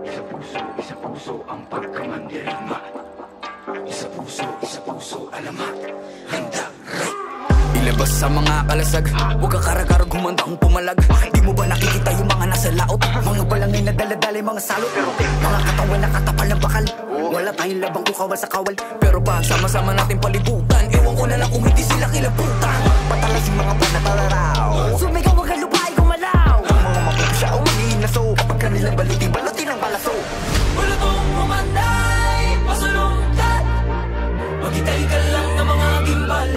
Isa puso ang pagkamandirigma. Isa puso, alamat. Handa, ilabas sa mga kalasag. Huwag kang karagarag, humanda kong pumalag. Di mo ba nakikita yung mga nasa laot? Mga balangay na daladala, mga salot. Mga katawan na katapal ng bakal. Wala tayong labang kukawal sa kawal. Pero pag sama-sama natin palibutan, ewan ko na lang kung hindi sila kilabutan. Patalas yung mga panatalaraw. Sumigaw ang kalupay gumalaw. Ang mga mapupusya o magiging naso. Kapag kanilang balutin ang palaso. Wala tong umanday, pasalungkat. Maghintay ka lang ng mga gimbal.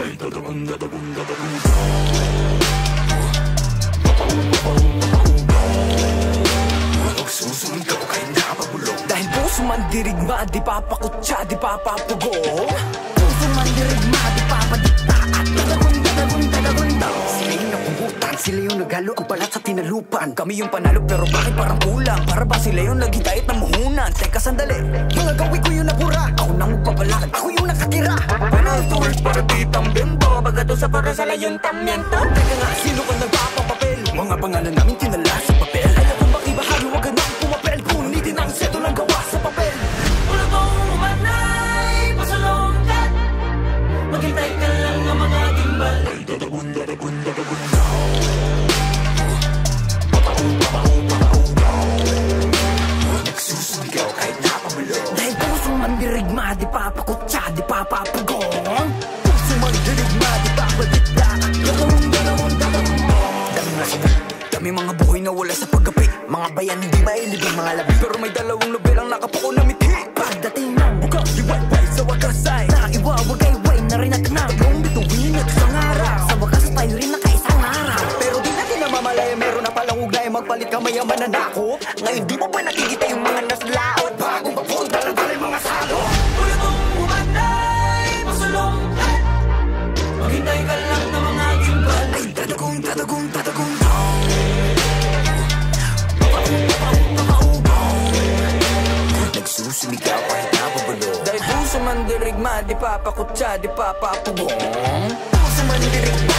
Susunod kay napabulong. Dahil puso man dirigma, di papakutsa, di papapugong. Puso man dirigma, di papadikta. At dadagunda. Sila yung napugutan, sila yung naghalo ang balat sa tinalupan. Kami yung panalo pero bakit parang kulang? Para ba sila yung naghintay at namuhunan? Teka sandali, mga gawi ko yung nabura. Ako nang magpabalakad, ako yung nakatira. Panahal tours para ditang bimbo. Bagato sa para sa layong tamyento. Teka nga, sino ka nagpapapapel? Mga pangalan namin tinala sa papel. Alam kong bakibahagi, huwag ka nang pumapel. Punitin ang seto lang gawa sa papel. Wala tong umanay, pasalungkat. Maghintay ka lang ng mga gimbal. Nagsusumigaw kahit napabulo. Dahil puso man dirigma, di papakutsa, di papapugong. Puso man dirigma, di papadikla. Dami mga buhay na wala sa paggapi. Mga bayan hindi mailib ang mga labi. Pero may dalawang nobel ang nakapuko na miti. Pagdating ng buka, liwayway sa wakas ay nakaiwawagay-way na rin at nagong bituin at isang araw. Sa wakas tayo rin nakaisang araw. Pero di natin namamalaya, meron na palang ugnay. Magpalit ka mayaman na nako. Ngayon di mo ba nakikita yung mga naslaot? Bagong papunta lang pala yung mga salo. Wala tong umanay, pasalungkat. Maghintay ka lang ng mga gimbal. Ay dadagong nagsusumigaw kahit napabulo. Dahil puso man dirigma, di papakutsa, di papapugong. Puso man dirigma,